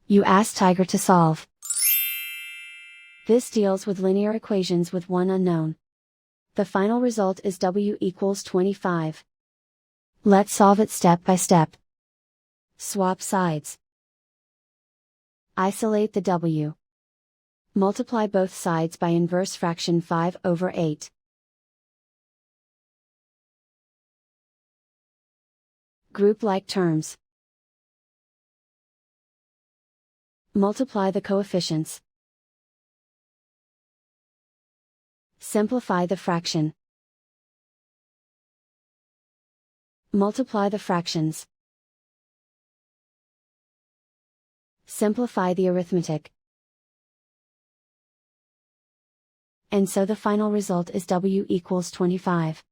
You ask Tiger to solve. This deals with linear equations with one unknown. The final result is W equals 25. Let's solve it step by step. Swap sides. Isolate the W. Multiply both sides by inverse fraction 5/8. Group like terms. Multiply the coefficients. Simplify the fraction. Multiply the fractions. Simplify the arithmetic. And so the final result is W equals 25.